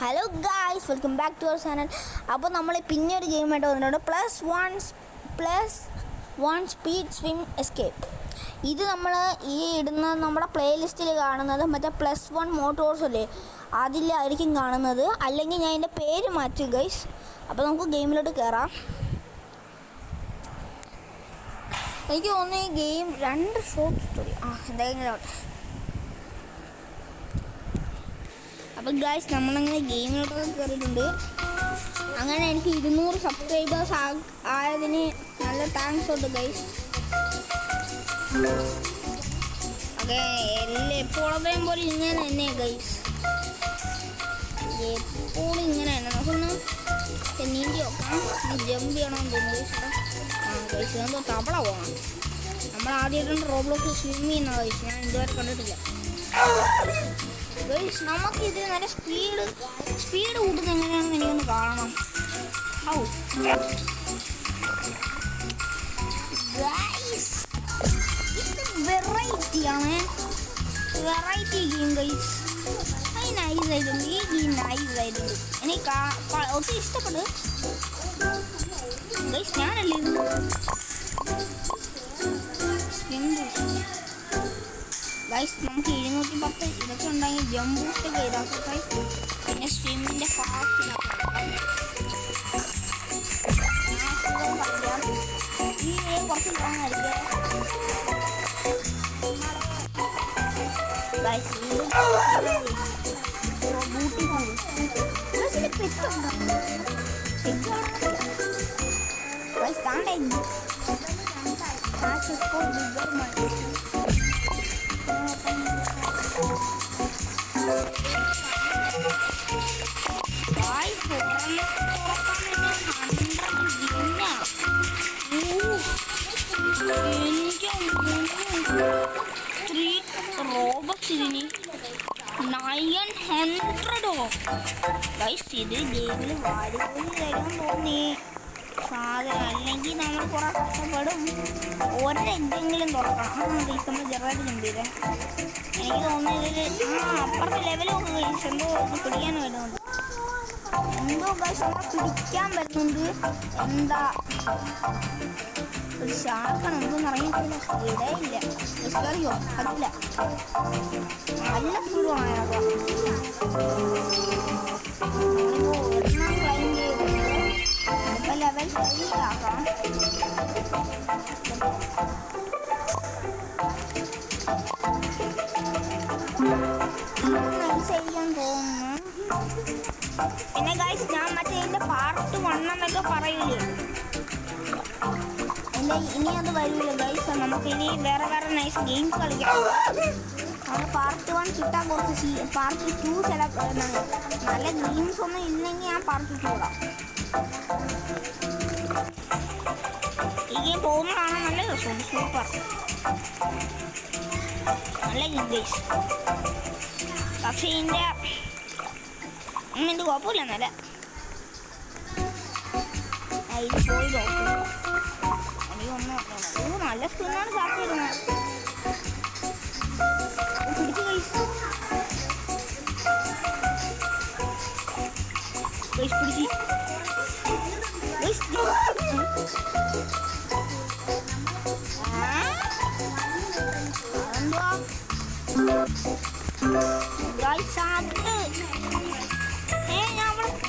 Hello guys, welcome back to our channel. അപ്പോൾ നമ്മൾ പിന്നെ ഒരു ഗെയിമായിട്ട് വന്നിട്ടുണ്ട്. +1 സ്പീഡ് സ്വിം എസ്കേപ്പ്. ഇത് നമ്മൾ ഈ ഇടുന്ന നമ്മുടെ പ്ലേലിസ്റ്റിൽ കാണുന്നത് മറ്റേ +1 മോട്ടോർസ് അല്ലേ, അതിലായിരിക്കും കാണുന്നത്. അല്ലെങ്കിൽ ഞാൻ എൻ്റെ പേര് മാറ്റും ഗൈസ്. അപ്പോൾ നമുക്ക് ഗെയിമിലോട്ട് കയറാം. എനിക്ക് തോന്നുന്നു ഈ ഗെയിം 2 ഷോർട്ട് സ്റ്റോറി എന്തെങ്കിലും. അപ്പോൾ ഗൈസ്, നമ്മളങ്ങനെ ഗെയിമിലോട്ടൊക്കെ കയറിയിട്ടുണ്ട്. അങ്ങനെ എനിക്ക് 200 സബ്സ്ക്രൈബേഴ്സ് ആയതിന് നല്ല താങ്ക്സ് ഉണ്ട് ഗൈസ്. ഓക്കെ, എപ്പോഴത്തെയും പോലെ ഇങ്ങനെ തന്നെ ഗൈസ്, എപ്പോഴും ഇങ്ങനെ തന്നെ. നമുക്കൊന്ന് നീന്തി നോക്കാം. ജമ്പ് ചെയ്യണമെന്ന് തോന്നുന്നു ഗൈസ്. എന്തോ തവള പോകണം. നമ്മൾ ആദ്യമായിട്ടുണ്ട് റോബ്ലോക്സ് സ്വിം ചെയ്യുന്ന ഗൈസ്. ഞാൻ ഇതുവരെ കണ്ടിട്ടില്ല ഗൈസ്. നമുക്കിത് നല്ല സ്പീഡ് കൂട്ടുന്നത് എങ്ങനെയാണെന്ന് എനിക്കൊന്ന് കാണണം. ഗൈസ്, ഇത് വെറൈറ്റിയാണ്, വെറൈറ്റി ഗെയിം ഗൈസ്. അത് നൈസായിട്ടുണ്ട്, ഈ ഗെയിം നൈസായിട്ടുണ്ട്. എനിക്ക് ഒത്തിരി ഇഷ്ടപ്പെട്ടു ഗൈസ്. ഞാനല്ലേ ഇത് ഗൈസ്. നമുക്ക് 210 ഇതൊക്കെ ഉണ്ടെങ്കിൽ ജമ്പ് ബൂസ്റ്റൊക്കെ ചെയ്താൽ പിന്നെ സ്വിമ്മിൻ്റെ ഫാസ്റ്റ് ഈ കുറച്ച് ലോങ് ആയിരിക്കും ഗൈസ്. Beautiful പെറ്റുണ്ടോ guys. കാണണ്ടേ റോബക്സ് ഇതിന് 900 ഗൈസ്. ഇത് ഗെയിമിൽ വാടിപ്പോയി തരാൻ തോന്നി സാധനം. അല്ലെങ്കിൽ നമ്മൾ കുറെ കഷ്ടപ്പെടും. ഒരെങ്കിലും തുറക്കണം. ഗൈസ്, നമ്മൾ ചെറുതായിട്ട് ചിന്തിയില്ലേ. എനിക്ക് തോന്നുന്നു ഇതിൽ അപ്പുറത്തെ ലെവലൊക്കെ ഗൈസ് എന്തോ പിടിക്കാൻ വരുന്നുണ്ട്. എന്തോ ഗൈസ് നമ്മളെ പിടിക്കാൻ വരുന്നുണ്ട്. എന്താ ഒരു ഷാർക്കാണ്, എന്തോന്ന് ഇറങ്ങിയിട്ടില്ല. സ്പീഡേ ഇല്ല. അറിയോ? അതില്ല, നല്ല സ്പീഡ് വേണം അതിനൊക്കെ. ഒരെണ്ണം ക്ലൈം ചെയ്തിട്ട് ഇപ്പം ലെവൽ 3 ആക്കാം. ചെയ്യാൻ തോന്നുന്നു. പിന്നെ ഗൈസ്, ഞാൻ മറ്റേ ഇതിൻ്റെ പാർട്ട് 1 എന്നൊക്കെ പറയൂലേ, ഇനി അത് വരില്ല ഗൈസ്. നമുക്ക് ഇനി വേറെ നൈസ് ഗെയിംസ് കളിക്കാം. അത് പാർട്ട് 1 കിട്ടാൻ കുറച്ച് പാർട്ട് 2 ചില നല്ല ഗെയിംസ് ഒന്നും ഇല്ലെങ്കിൽ ഞാൻ പാർട്ട് 2 ഇടാം. ഈ ഗെയിം പോകുന്നതാണ് നല്ല രസം. സൂപ്പർ നല്ല ഗെയിം ഗൈസ്. പക്ഷേ ഇതിൻ്റെ കുഴപ്പമില്ല. നല്ല ഇത് പോയി നോക്കും. നല്ല സ്പിന്നാണ് ചാർട്ട് വരുന്നത്. പിടിച്ച് ഗൈസ്, പിടിച്ച്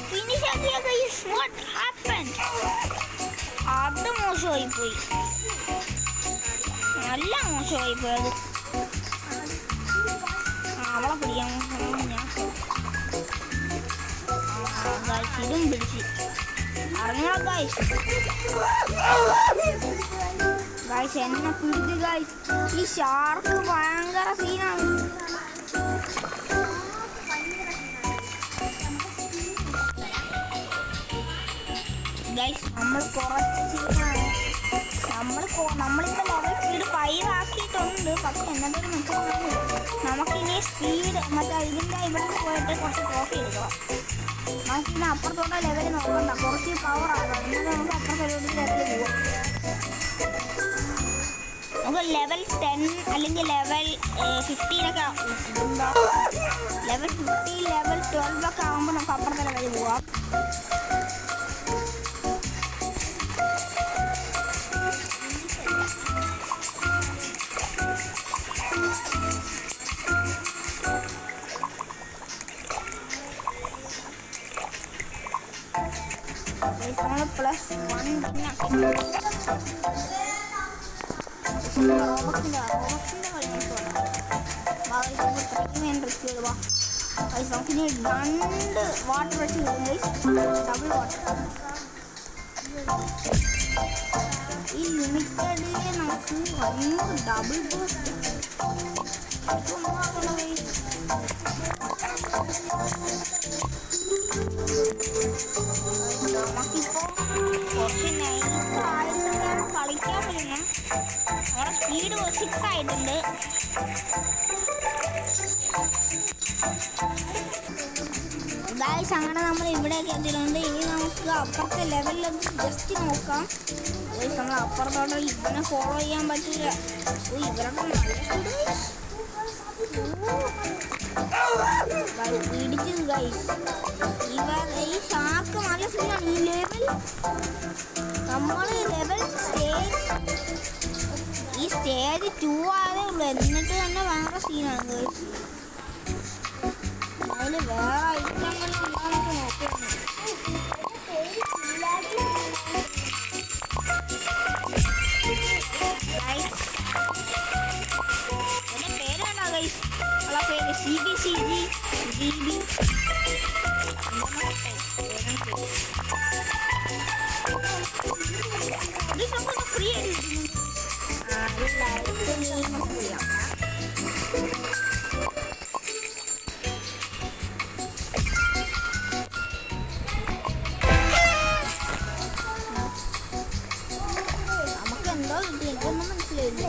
ഫിനിഷ് ആക്കിയ ഗൈസ്. What happened? അത് മോശമായിപ്പോയി, നല്ല മോശമായിപ്പോയത്. അവളെ പിടിക്കാൻ ഞാൻ ഇതും പിടിച്ച് അറിഞ്ഞോ ഗൈസ്. എന്നെ പിടിച്ച് ഗൈസ്. ഈ ഷാർക്ക് ഭയങ്കര സീനാണ് ഗൈസ്. നമ്മളിപ്പോൾ ലെവൽ സ്പീഡ് 5 ആക്കിയിട്ടുണ്ട്. പക്ഷെ എന്നതൊരു മെച്ചമാണ്. നമുക്കിനി സ്പീഡ് മറ്റേ ഇതിൻ്റെ ഇവിടെ പോയിട്ട് കുറച്ച് ട്രോഫി എടുക്കണം. നമുക്കിനി അപ്പുറത്തോടെ ലെവൽ നോക്കണ്ട, കുറച്ച് പവർ ആകാം. എന്നിട്ട് നമുക്ക് അപ്പുറത്തെ ലെവലിൽ പോവാം. നമുക്ക് ലെവൽ 10 അല്ലെങ്കിൽ ലെവൽ 15 ഒക്കെ ലെവൽ 15 ലെവൽ 20 12 ഒക്കെ ആകുമ്പോൾ നമുക്ക് അപ്പുറത്തെ ലെവലിൽ പോവാം. നമ്മൾ +1 റോബക്സിൻ്റെ കളി റിസ്ക് ചെയ്തുവാ. നമുക്കിനി 2 വാട്ടർ വെച്ച് ഡബിൾ വാട്ടർ. ഈ ലിമിറ്റഡിലെ നമുക്ക് 100 ഡബിൾ ബൂസ്റ്റ് നമുക്കിപ്പോൾ കുറച്ച് നൈസായിട്ടാണ് കളിക്കാൻ പറ്റുന്നത്. നമ്മുടെ സ്പീഡ് 6 ആയിട്ടുണ്ട്. ഗായ്സ് അങ്ങനെ നമ്മൾ ഇവിടെയൊക്കെ എത്തിയിട്ടുണ്ട്. ഇനി നമുക്ക് അപ്പുറത്തെ ലെവലിലൊന്ന് ജസ്റ്റ് നോക്കാം. ഗായ്സ് നമ്മൾ അപ്പുറത്തോട്ട് ഇവനെ ഫോളോ ചെയ്യാൻ പറ്റില്ല. ഇവരൊക്കെ ഇടിച്ചത് ഗായ്സ്. ഈ ഷാർക്ക് നല്ല സീനാണ്. ഈ ലെവൽ നമ്മൾ ലെവൽ സ്റ്റേജ് 2 ആയതേ ഉള്ളൂ. എന്നിട്ട് തന്നെ ഭയങ്കര സീനാണ് ഗായ്സ്. അതിൽ വേറെ ഐറ്റങ്ങളൊന്നും ഉണ്ടാകുന്നത് നോക്കിയാണ്. എൻ്റെ പേര് വേണ്ട ഗൈസ്. ഉള്ള പേര് CBCG GB. ഇത് നമുക്ക് ഫ്രീ ആയിട്ട് കിട്ടുന്നുണ്ട്. ചെയ്യാം. എനിക്കൊന്നും മനസ്സിലായില്ല.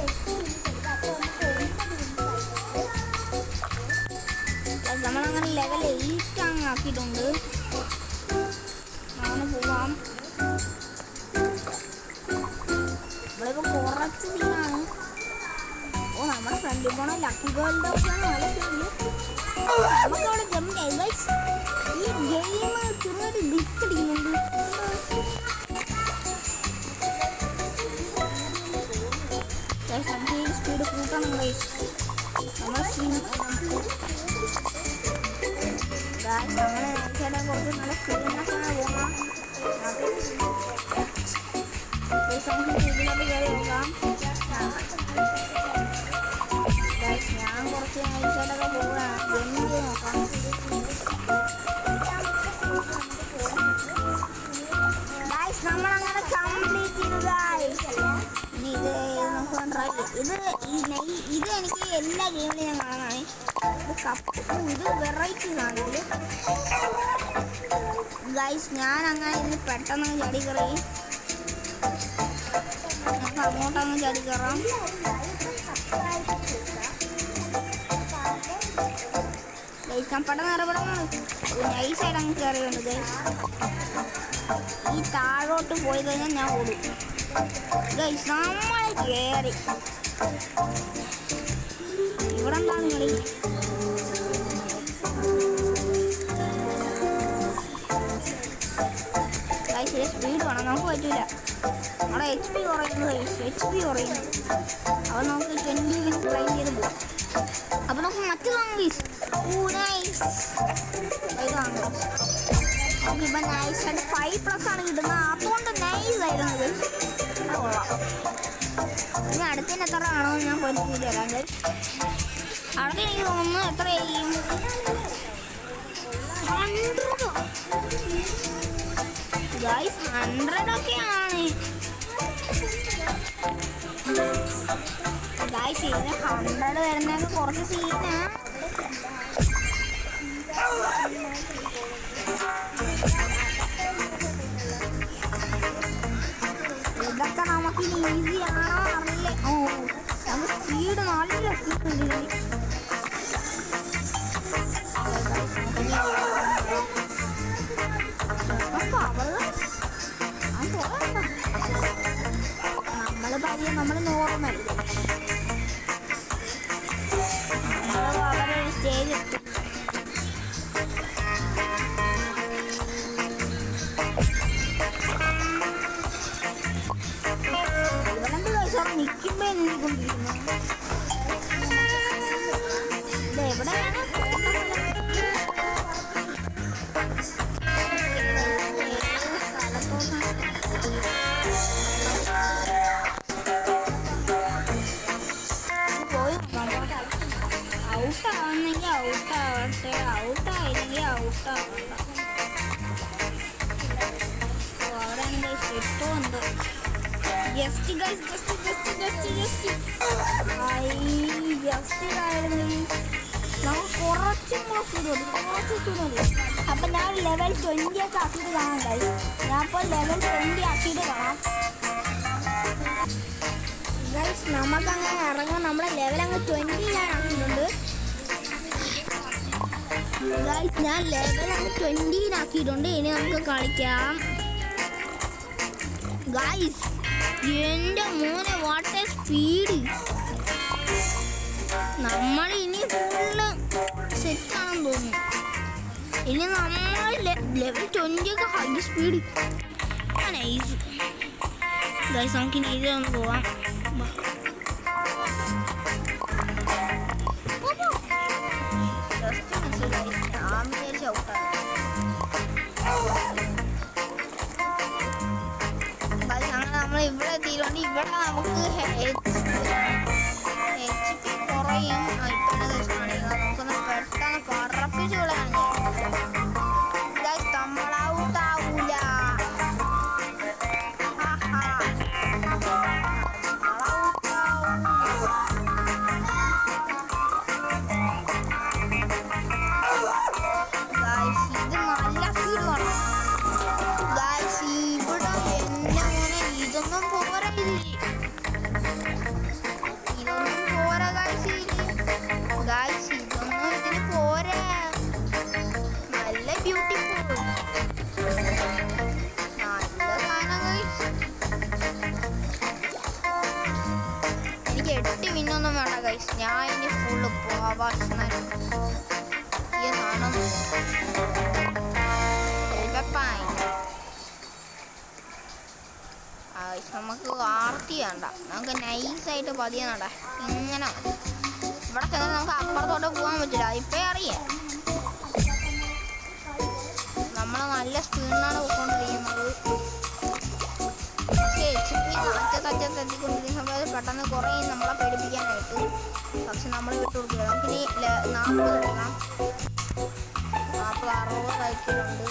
നമ്മളങ്ങനെ ലെവൽ 8 അങ്ങ് ആക്കിയിട്ടുണ്ട്. അങ്ങനെ പോവാം. നമ്മളിപ്പോൾ കുറച്ച് സീനാണ്. നമ്മുടെ ഫ്രണ്ടിൽ പോണ ലക്കി വേൾഡ് ഓഫാണ്. നല്ല സീനില് നമുക്കവിടെ ജമ്പ് ചെയ്യാം. ഈ ഗെയിം ചെറുതായിട്ട് ഡിസ്റ്റടിക്കുന്നുണ്ട്. സ്പീഡ് കൂട്ടണം ഗൈസ്. നമ്മൾ അങ്ങനെ ചേട്ടാ കുറച്ച് നല്ല സ്പീഡിനൊക്കെയാണ് പോകാം. നമുക്ക് ഇതിലോട്ട് കയറി പോകാം. ഞാൻ കുറച്ച് നൈസായിട്ടൊക്കെ പോകാം. ജമ്പ് നോക്കാം. ഗൈസ് നമ്മളങ്ങനെ കംപ്ലീറ്റ് ചെയ്തു ഗൈസ്. ഇനി ഇത് നമുക്ക് ട്രൈ ചെയ്യാം. ഇത് എനിക്ക് എല്ലാ ഗെയിമിലും ഞാൻ കാണാനാണ്. ഇത് വെറൈറ്റി സാധനം ഗൈസ്. ഞാൻ അങ്ങനെ ഇന്ന് പെട്ടെന്ന് ചാടി കയറി. നമുക്ക് അങ്ങോട്ടങ്ങ് ചാടി കയറാം. ഗൈസ് ഞാൻ പെട്ടെന്ന് ഇറപെടുന്നത് നൈസായിട്ട് അങ്ങ് കയറിയുണ്ട് ഗൈസ്. ഈ താഴോട്ട് പോയി കഴിഞ്ഞാൽ ഞാൻ ഓടും ഗൈസ്. നമ്മൾ കയറി. ഇവിടെ എന്താണ് കളി? ഗൈസ് സ്പീഡ് വേണം. നമുക്ക് പറ്റില്ല. നമ്മുടെ HP കുറയുന്നു ഗൈസ്. HP കുറയുന്നു. അപ്പോൾ നമുക്ക് 20 മിനിറ്റ് ട്രൈ ചെയ്ത് പോകാം. അപ്പോൾ നമുക്ക് മറ്റേതാണ് ഗൈസ്. നൈസ് ഇതാണ്. നമുക്കിപ്പോൾ നൈസായിട്ട് 5+ ആണ് കിട്ടുന്നത്. അതുകൊണ്ട് നൈസായിരുന്നു ഗൈസ്. കൊള്ളാം. ഇനി അടുത്തതിന് എത്ര ആണോ ഞാൻ പഠിപ്പിച്ച് തരാം ഗൈസ്. അടുത്ത എനിക്ക് തോന്നുന്നു എത്ര ചെയ്യും? 100 ഗൈസ്. 100 ഒക്കെയാണ് ഗൈസ്. ഇതിന് 100 വരുന്നതൊക്കെ കുറച്ച് സീനാ. ഇതൊക്കെ നമുക്ക് ഈസിയാണോ അറിയില്ല. നമുക്ക് സ്പീഡ് നല്ല സ്പീഡ്. നമ്മൾ നോർമൽ അവരെ സ്റ്റേജ് എത്തും. ഔട്ടാകണ്ട. അവിടെ എന്താ കിട്ടുമെന്തോ. ജസ്റ്റ് ഗൈസ് നമുക്ക് കുറച്ചും കൂടെ സ്പീഡ് അപ്പം ഞാൻ ലെവൽ 20 ഒക്കെ ആക്കിയിട്ട് കാണാം ഗൈസ്. ഞാൻ ഇപ്പോൾ ലെവൽ 20 ആക്കിയിട്ട് കാണാം ഗൈസ്. നമുക്കങ്ങനെ ഇറങ്ങാൻ നമ്മുടെ ലെവൽ അങ്ങ് 20 ഞാൻ ആക്കിയിട്ടുണ്ട് ഗൈസ്. ഞാൻ ലെവൽ അങ്ങ് 20 ആക്കിയിട്ടുണ്ട്. ഇനി നമുക്ക് കളിക്കാം ഗൈസ്. എൻ്റെ മോനെ വാട്ട് സ്പീഡ്. നമ്മൾ ഇനി ഫുള്ള് സെറ്റാണെന്ന് തോന്നുന്നു. ഇനി നമ്മൾ ലെവൽ 20 ഒക്കെ ഹൈ സ്പീഡ് നൈസ് ഗൈസ്. നമുക്ക് ഇനി ഇതിലൊന്ന് പോവാം. നമ്മൾ ഇവിടെ എത്തിയിട്ടുണ്ട്. ഇവിടെ നമുക്ക് HP കുറയും. ഇപ്പോഴാണ് കാണിക്കുന്നത്. നമുക്കൊന്ന് പെട്ടെന്ന് പറപ്പിച്ച് വിടാണ്. നമ്മൾ ഔട്ടാവൂല. ഇത് നല്ല സ്പീഡ് വേണം ഗൈസ്. ഇവിടെ എന്നെ മോനെ ഇതൊന്നും പോരാ. ഇതൊന്നും പോരാ ഗൈസ്. ഇതൊന്നും ഇതിന് പോരാ. നല്ല ബ്യൂട്ടിഫുൾ നല്ല സാധനം ഗൈസ്. എനിക്ക് 8 മിനിറ്റൊന്നും വേണ്ട ഗൈസ്. ഞാൻ ഇനി ഫുള്ള് പോവാൻ ഈ സാധനം നമുക്ക് ആർത്തി വേണ്ട. നമുക്ക് നൈസായിട്ട് പതിയെ നട ഇങ്ങനെ. ഇവിടെ ചെന്നാൽ നമുക്ക് അപ്പുറത്തോട്ട് പോകാൻ പറ്റില്ല. ഇപ്പം അറിയാം നമ്മൾ നല്ല സ്പീഡിനാണ് പോയിക്കൊണ്ടിരിക്കുന്നത്. അറ്റത്തെത്തിക്കൊണ്ടിരിക്കുന്ന സമയത്ത് പെട്ടെന്ന് കുറേ നമ്മളെ പേടിപ്പിക്കാനായിട്ട്. പക്ഷെ നമ്മൾ വിട്ടു കൊടുക്കുക. നമുക്കിനി 40 എടുക്കാം. 40-60 ആയിട്ടുണ്ട്.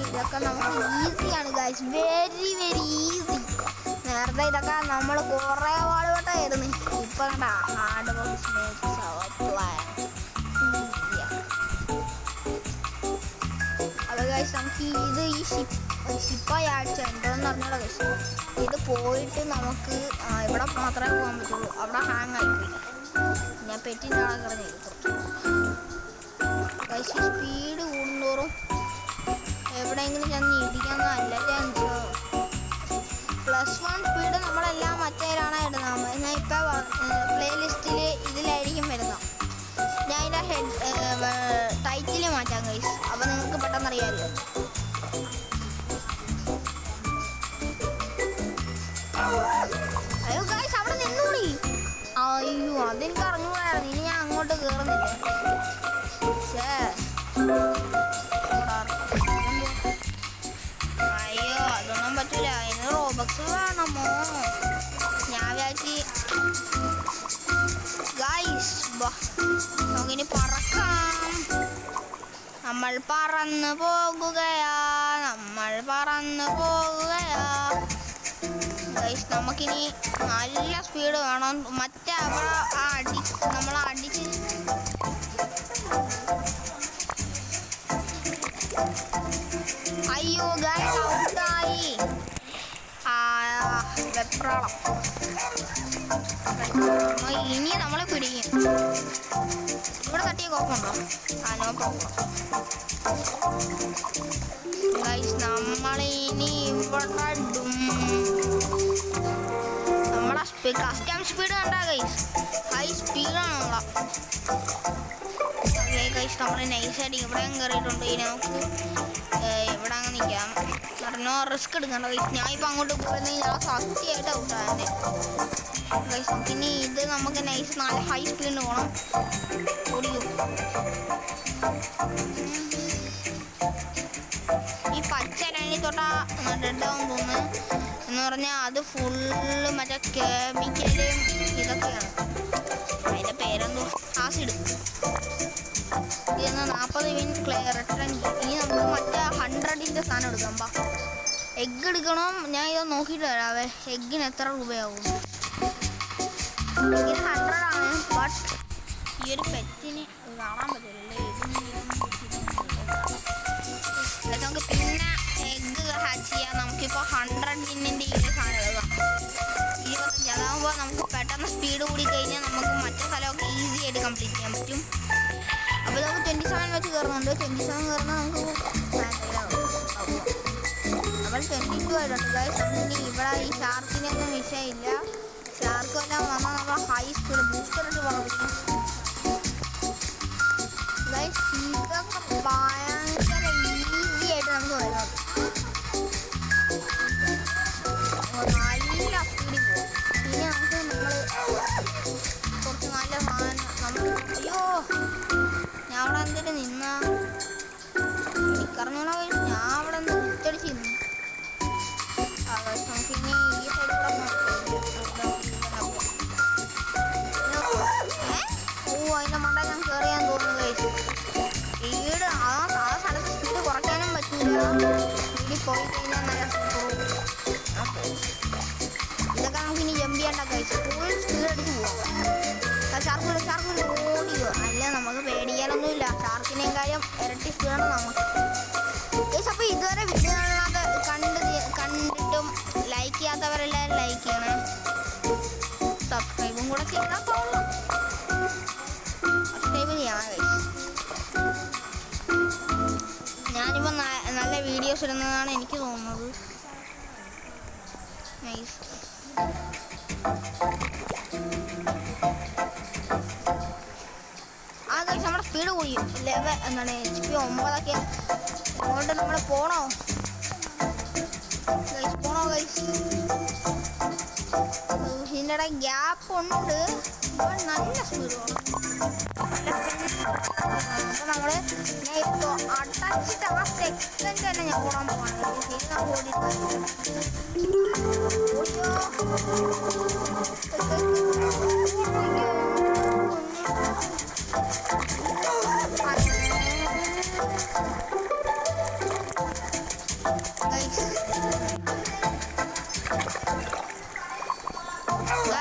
ഇതൊക്കെ നമുക്ക് ഈസിയാണ് ഗൈസ്. Very easy. നേരത്തെ ഇതൊക്കെ നമ്മൾ കുറേ പാടുപെട്ടായിരുന്നു. ഇപ്പം കണ്ട hard work makes our plan. അത് ഗൈസ് നമുക്ക് ഇത് ഈ ഷിപ്പായി ആഴ്ച എന്താണെന്ന് പറഞ്ഞോളൂ ഗൈസ്. ഇത് പോയിട്ട് നമുക്ക് ഇവിടെ മാത്രമേ പോകാൻ പറ്റുള്ളൂ. അവിടെ ഹാങ് ആയിപ്പോയി. ഞാൻ പെറ്റിൻ്റെ ആളെ കിടന്നു ഗൈസ്. സ്പീഡ് കൂടുന്തോറും എവിടെയെങ്കിലും ചെന്ന് ഇടിക്കാന്നല്ല ചാൻസ്. +1 സ്പീഡ് നമ്മളെല്ലാം മറ്റേലാണ് ഇടുന്നത്. ഞാൻ ഇപ്പോൾ പ്ലേലിസ്റ്റിൽ ഇതിലായിരിക്കും വരുന്നത്. ഞാൻ അതിൻ്റെ ടൈറ്റിൽ മാറ്റാം ഗൈസ്. അപ്പോൾ നിങ്ങൾക്ക് പെട്ടെന്ന് അറിയാമല്ലോ. അയ്യോ ഗൈസ് അവിടെ നിന്നൂടി. അയ്യോ അതെനിക്ക് അറിഞ്ഞുകൂടായിരുന്നു. ഇനി ഞാൻ അങ്ങോട്ട് കയറുന്നില്ല. അയ്യോ അതൊന്നും പറ്റൂല. അതിന് റോബക്സ് വേണമോ? ഞാൻ വിചാരിച്ച് ഗൈസ് നമുക്കിനി പറക്കാം. നമ്മൾ പറന്നു പോകുകയാ. ഗൈസ് നമുക്കിനി നല്ല സ്പീഡ് വേണം. മറ്റേ അവിടെ നമ്മൾ അടിച്ച് അയ്യോ ഗൈസ് ഔട്ടായി. വെപ്രാളം. ഇനി നമ്മളെ പിടിക്കും. ഇവിടെ തട്ടിയ കുഴപ്പമുണ്ടോ? No problem guys. നമ്മളിനി ഇവിടെ നമ്മളെ കസ്റ്റം സ്പീഡ് കണ്ടാ ഗൈസ്. ഹൈ സ്പീഡാണ് നമ്മളെ. ഓക്കെ ഗൈസ് നമ്മൾ നൈസായിട്ട് ഇവിടെ കയറിയിട്ടുണ്ട്. ഇനി നമുക്ക് ഇവിടെ അങ്ങ് നിൽക്കാം. നോ റിസ്ക് എടുക്കണ്ട ഗൈസ്. ഞാൻ ഇപ്പം അങ്ങോട്ട് പോയിരുന്നെങ്കിൽ ഞാൻ സത്യമായിട്ട് ഔട്ടാന്നെ ഗൈസ്. പിന്നെ ഇത് നമുക്ക് നൈസ് നല്ല ഹൈ സ്പീഡിന് പോകണം. ഓടിക്കും. ഈ പച്ച ലൈനിൽ തൊട്ടാ ഡെഡാവും തോന്നുന്നു. എന്ന് പറഞ്ഞാൽ അത് ഫുള്ള് മറ്റേ കെമിക്കലും ഇതൊക്കെയാണ്. എഗ്ഗ് എടുക്കണം. ഞാൻ ഇത് നോക്കിയിട്ട് വരാവേ എഗ്ഗിന് എത്ര രൂപയാവും. എഗ്ഗിന് 100 ആണ്. ബട്ട് ഈ ഒരു പെറ്റിന് കാണാൻ പറ്റില്ലല്ലേ. നമുക്ക് പിന്നെ എഗ്ഗ് ഹാച്ച് ചെയ്യാം. നമുക്കിപ്പോൾ 100 ടിന്നിൻ്റെ ഈ ഒരു സാധനം എഴുതാം. 25 അതാകുമ്പോൾ നമുക്ക് പെട്ടെന്ന് സ്പീഡ് കൂടി കഴിഞ്ഞാൽ നമുക്ക് മറ്റേ സ്ഥലമൊക്കെ ഈസി ആയിട്ട് കംപ്ലീറ്റ് ചെയ്യാൻ പറ്റും. അപ്പോൾ നമുക്ക് 27 വെച്ച് കയറുന്നുണ്ട്. 27 കയറുന്നത് നമുക്ക് അപ്പോൾ 22 ആയിട്ടുണ്ട് ഗൈസ്. നമുക്ക് ഇവിടെ ഈ ഷാർക്കിനൊന്നും വിഷയമില്ല. ഷാർക്കെല്ലാം വന്നാൽ നമ്മൾ ഹൈ സ്പീഡ് ബൂസ്റ്ററിട്ട് പറപ്പിക്കും ഗൈസ്. ഇതൊക്കെ ഭയങ്കര ഈസി ആയിട്ട് നമുക്ക് വരുന്നത്. നല്ല സ്പീഡിൽ പോകും. പിന്നെ നമുക്ക് കുറച്ച് നല്ല സാധനം നമ്മൾ അയ്യോ ഞാൻ അവിടെ എന്തിട്ട് നിന്നാ എനിക്കറിഞ്ഞോളാ. ഞാൻ അവിടെ നിന്ന് കുത്തടിച്ച് നിന്നു. നമുക്കിനി ഈ സൈഡിൽ കൂടെ അതിൻ്റെ മണ്ട ഞാൻ കയറിയാൻ തോന്നുന്നു കഴിച്ചു. സ്പീഡ് ആ സ്ഥലത്ത് സ്പീഡ് കുറയ്ക്കാനും പറ്റില്ല. സ്പീഡിൽ പോയി കഴിഞ്ഞാൽ നല്ല ഇതൊക്കെ നമുക്കിനി ജമ്പ് ചെയ്യേണ്ട കഴിച്ചു. ഫുൾ സ്പീഡ് അടിച്ച് പോവാം. ഷാർക്ക് ഓടിയോ അല്ല നമുക്ക് പേടിക്കാനൊന്നുമില്ല. ഷാർക്കിനെയും കാര്യം ഇരട്ടി സ്പീഡാണ് നമുക്ക്. അപ്പോൾ ഇതുവരെ വീഡിയോകളൊക്കെ കണ്ടിട്ടും ലൈക്ക് ചെയ്യാത്തവരെല്ലാവരും ലൈക്ക് ചെയ്യണേ. സബ്സ്ക്രൈബും കൂടെ ചെയ്താൽ പോകണം. സബ്സ്ക്രൈബ് ചെയ്യണം കഴിച്ചു. ഞാനിപ്പോൾ നല്ല വീഡിയോസ് ഇടുന്നതാണ് എനിക്ക് തോന്നുന്നത്. നൈസ്. ആ ഗൈസ് നമ്മുടെ സ്പീഡ് കൂടി എന്താണ് HP 9 അതുകൊണ്ട് നമ്മൾ പോണോ ഗൈസ്. ഇതിൻ്റെ ഇടയിൽ ഗ്യാപ്പ് ഉണ്ട്. നല്ല സ്പീഡ് വേണം. അപ്പോൾ നമ്മൾ ഇപ്പോൾ അടച്ചിട്ട് ആ സെക്കൻഡ് തന്നെ ഞാൻ ഓടാൻ പോകണം.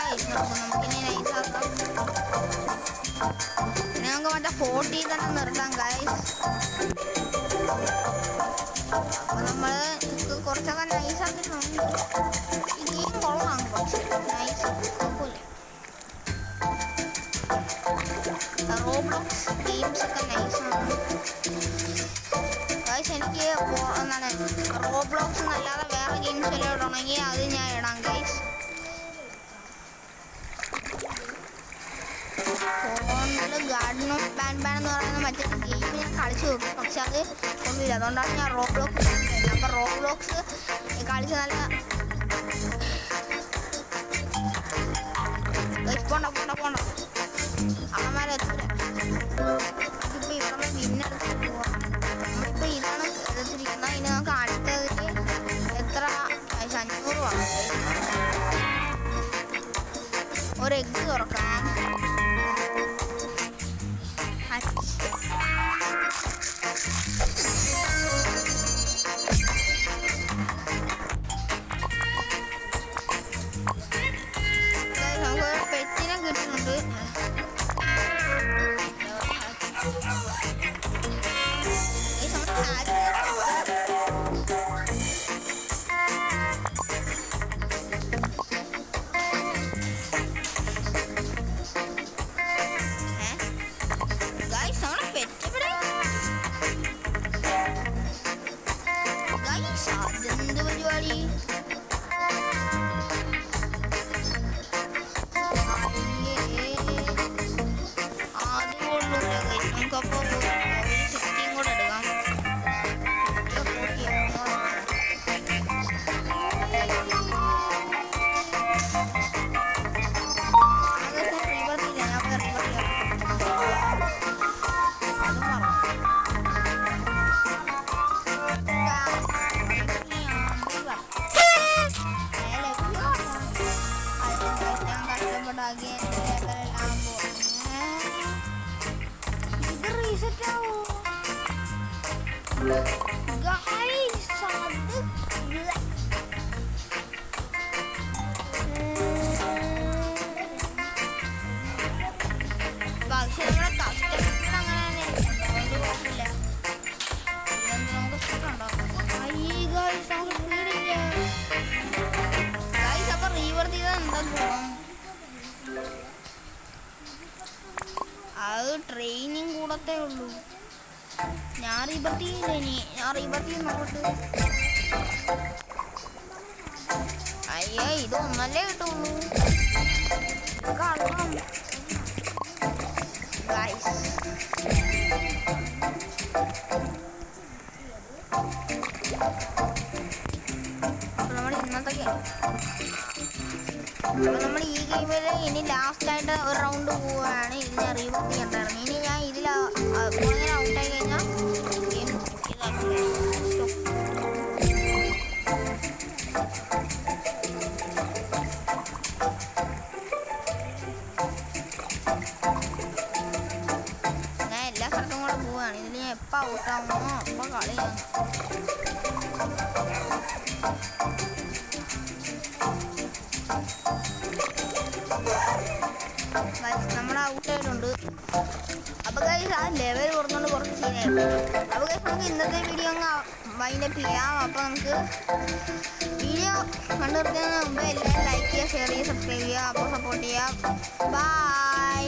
ശരി നമുക്കിനി നൈസാക്കാം. പിന്നെ നമുക്ക് മറ്റേ 40 തന്നെ നിർത്താം ഗൈസ്. അപ്പോൾ നമ്മൾ കുറച്ചൊക്കെ നൈസാക്കിയിട്ടുണ്ട്. ഈ ഗെയിം കൊള്ളാം. കുറച്ച് നൈസ് കുഴപ്പമില്ല. റോബ്ലോക്സ് ഗെയിംസൊക്കെ നൈസാണ് ഗൈസ്. എനിക്ക് എന്താണ് റോബ്ലോക്സ് എന്നല്ലാതെ വേറെ ഗെയിംസ് എല്ലാം ഇടണമെങ്കിൽ അത് ഞാൻ ഇടാം ഗൈസ്. ഫോണിൽ ഗാർഡൻ ഓഫ് ബാൻ എന്ന് പറയുന്ന മറ്റേ ഗെയിം ഞാൻ കളിച്ച് നോക്കും. പക്ഷെ അത് ഒന്നുമില്ല. അതുകൊണ്ടാണ് ഞാൻ റോബ്ലോക്സ് ചെയ്യുന്നത്. അപ്പോൾ റോബ്ലോക്സ് കളിച്ച് നല്ല പോണ്ട അമ്മമാരെത്ര ഇപ്പോൾ ഇവിടെ പിന്നെടുത്ത് പോവാം. നമ്മളിപ്പോൾ ഇതാണ് എടുത്തിരിക്കുന്നത്. ഇനി നമുക്ക് അടുത്തതിൽ എത്ര 500 വേണം. ഒരു എഗ്ഗ് തുറക്കാം. നമുക്ക് പെറ്റിനെ കിട്ടുന്നുണ്ട്. അതെന്ത് പരിപാടി. അതുകൊള്ളില്ല. നമുക്കപ്പോൾ ഒരു 60 കൂടെ എടുക്കാം. Guys, അത് ട്രെയിനിങ് കൂടത്തേ ഉള്ളൂ. ഞാൻ റീബർത്തിയില്ല, ഞാൻ റീബർത്തി നോക്കട്ടെ. അയ്യോ ഇതൊന്നല്ലേ കിട്ടുള്ളൂ. കള്ളം ഗൈസ്. നമ്മൾ ഈ ഗെയിമിൽ ഇനി ലാസ്റ്റായിട്ട് ഒരു റൗണ്ട് പോവുകയാണ്. ഇത് ഞാൻ റീബൂട്ട് ചെയ്യണ്ടായിരുന്നു. ഇനി ഞാൻ ഇതിൽ അങ്ങനെ ഔട്ടായി കഴിഞ്ഞാൽ ഗെയിം ഞാൻ എല്ലാ സ്ഥലത്തും കൂടെ പോവുകയാണ്. ഇതിൽ ഞാൻ എപ്പോൾ ഔട്ടാവുമോ അപ്പോൾ കളിയാണ്. നമ്മൾ ഔട്ടായിട്ടുണ്ട്. അപ്പോൾ ഗൈസ് ആ ലെവൽ കുറഞ്ഞുകൊണ്ട് കുറച്ച് സീനായിരുന്നു. അപ്പോൾ ഗൈസ് നമുക്ക് ഇന്നത്തെ വീഡിയോ അങ്ങ് വൈൻഡപ്പ് ചെയ്യാം. അപ്പോൾ നമുക്ക് വീഡിയോ കണ്ടു നിർത്തുന്നതിന് മുമ്പ് എല്ലാവരും ലൈക്ക് ചെയ്യുക, ഷെയർ ചെയ്യുക, സബ്സ്ക്രൈബ് ചെയ്യുക. അപ്പോൾ സപ്പോർട്ട് ചെയ്യുക. ബൈ.